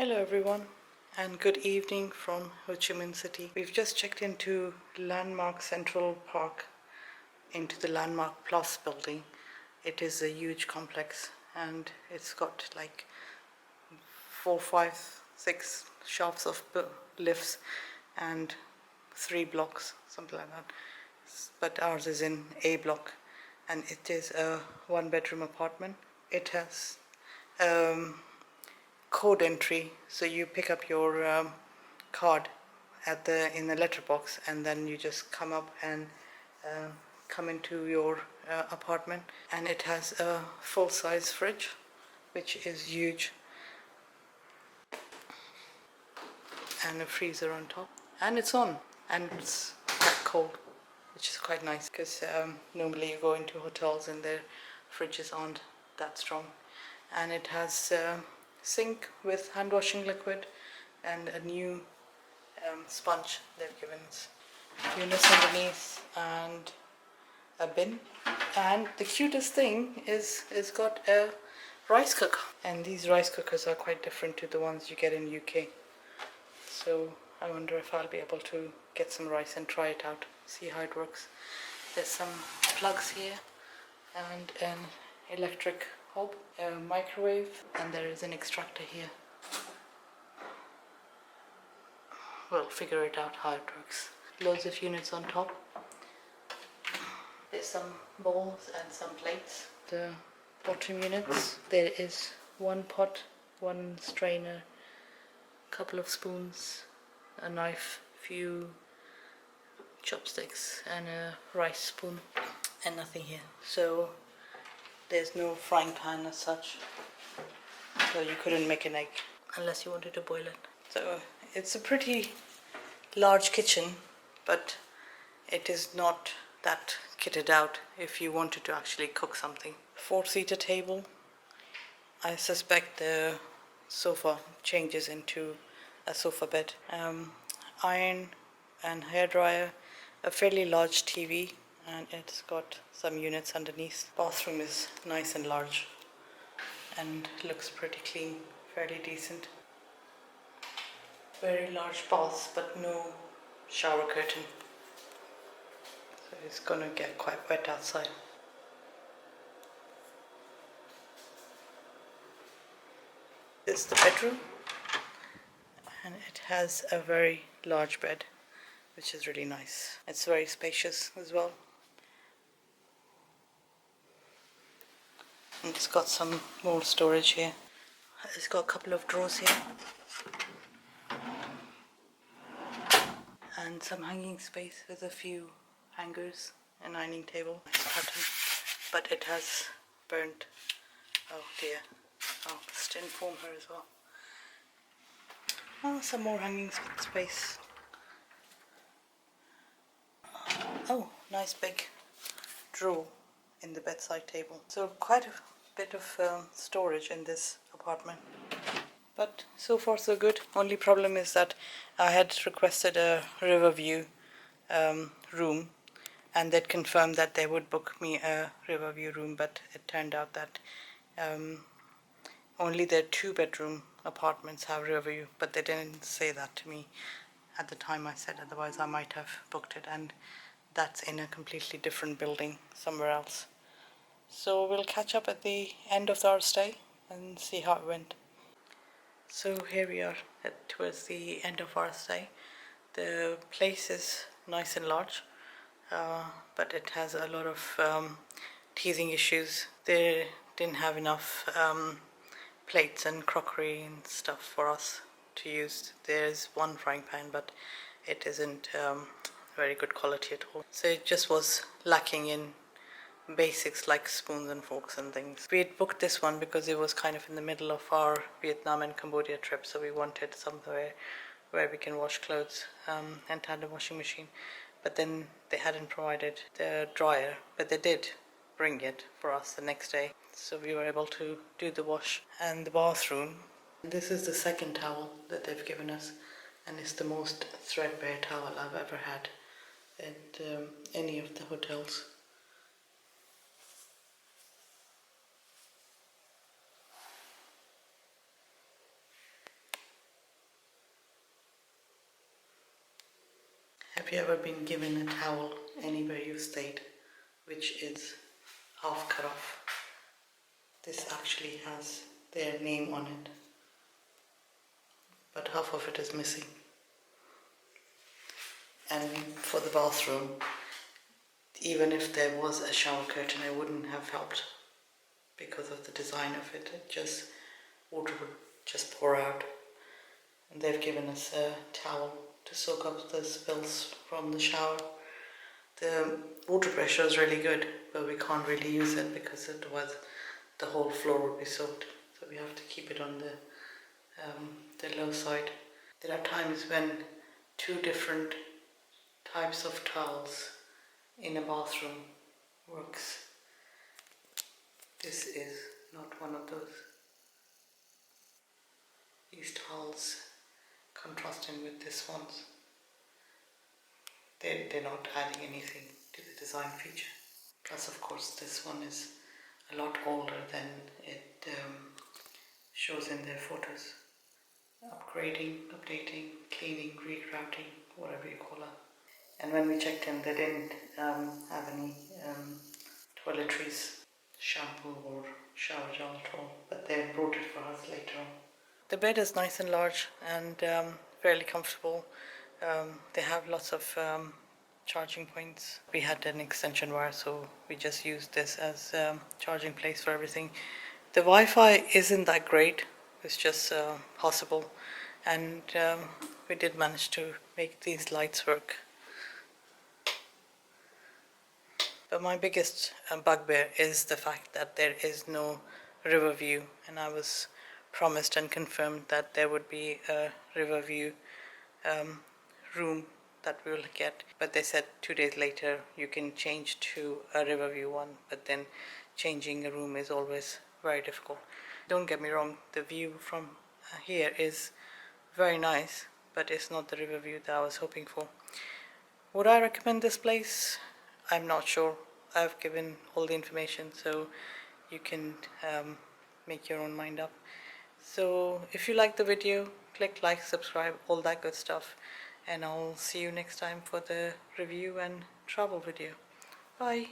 Hello everyone and good evening from Ho Chi Minh City. We've just checked into Landmark Central Park, into the Landmark Plus building. It is a huge complex and it's got like 4, 5, 6 shafts of lifts and 3 blocks, something like that. But ours is in A block and it is a 1-bedroom apartment. It has code entry, so you pick up your card in the letterbox and then you just come up and come into your apartment. And it has a full-size fridge which is huge and a freezer on top, and it's on and it's that cold, which is quite nice because normally you go into hotels and their fridges aren't that strong. And it has sink with hand washing liquid and a new sponge they've given us, units underneath and a bin. And the cutest thing is it's got a rice cooker, and these rice cookers are quite different to the ones you get in UK, so I wonder if I'll be able to get some rice and try it out, see how it works. There's some plugs here and an electric hob, a microwave, and there is an extractor here. We'll figure it out how it works. Loads of units on top. There's some bowls and some plates. The bottom units, there is one pot, one strainer, a couple of spoons, a knife, few chopsticks and a rice spoon, and nothing here. So there's no frying pan as such, so you couldn't make an egg unless you wanted to boil it. So it's a pretty large kitchen, but it is not that kitted out if you wanted to actually cook something. 4-seater table. I suspect the sofa changes into a sofa bed. Iron and hairdryer, a fairly large TV, and it's got some units underneath. Bathroom is nice and large and looks pretty clean, fairly decent. Very large bath, but no shower curtain, so it's gonna get quite wet outside. This is the bedroom, and it has a very large bed, which is really nice. It's very spacious as well. And it's got some more storage here. It's got a couple of drawers here and some hanging space with a few hangers, an ironing table, pattern, but it has burnt. Oh dear. Oh, let's inform her as well. Oh, some more hanging space. Oh, nice big drawer in the bedside table. So quite a bit of storage in this apartment. But so far so good. Only problem is that I had requested a river view room, and they'd confirmed that they would book me a river view room, but it turned out that only their 2-bedroom apartments have river view, but they didn't say that to me at the time I said, otherwise I might have booked it, and that's in a completely different building somewhere else. So we'll catch up at the end of our stay and see how it went. So here we are towards the end of our stay. The place is nice and large, but it has a lot of teething issues. They didn't have enough plates and crockery and stuff for us to use. There's one frying pan, but it isn't very good quality at all. So it just was lacking in basics like spoons and forks and things. We had booked this one because it was kind of in the middle of our Vietnam and Cambodia trip, so we wanted somewhere where we can wash clothes and tandem washing machine. But then they hadn't provided the dryer, but they did bring it for us the next day, so we were able to do the wash. And the bathroom, this is the second towel that they've given us, and it's the most threadbare towel I've ever had at any of the hotels. Have you ever been given a towel anywhere you've stayed which is half cut off? This actually has their name on it, but half of it is missing. And for the bathroom, even if there was a shower curtain, it wouldn't have helped because of the design of it. Water would just pour out. And they've given us a towel to soak up the spills from the shower. The water pressure is really good, but we can't really use it because otherwise the whole floor would be soaked. So we have to keep it on the low side. There are times when two different types of towels in a bathroom works. This is not one of those. These towels contrasting with this ones. They're not adding anything to the design feature. Plus, of course, this one is a lot older than it shows in their photos. Upgrading, updating, cleaning, regrouting, whatever you call it. And when we checked in, they didn't have any toiletries, shampoo or shower gel at all, but they brought it for us later on. The bed is nice and large and fairly comfortable. They have lots of charging points. We had an extension wire, so we just used this as charging place for everything. The Wi-Fi isn't that great, it's just possible, and we did manage to make these lights work. But my biggest bugbear is the fact that there is no river view, and I was promised and confirmed that there would be a river view room that we will get, but they said 2 days later you can change to a river view one, but then changing a room is always very difficult. Don't get me wrong, the view from here is very nice, but it's not the river view that I was hoping for. Would I recommend this place? I'm not sure. I've given all the information, so you can make your own mind up. So if you like the video, click like, subscribe, all that good stuff, and I'll see you next time for the review and travel video. Bye.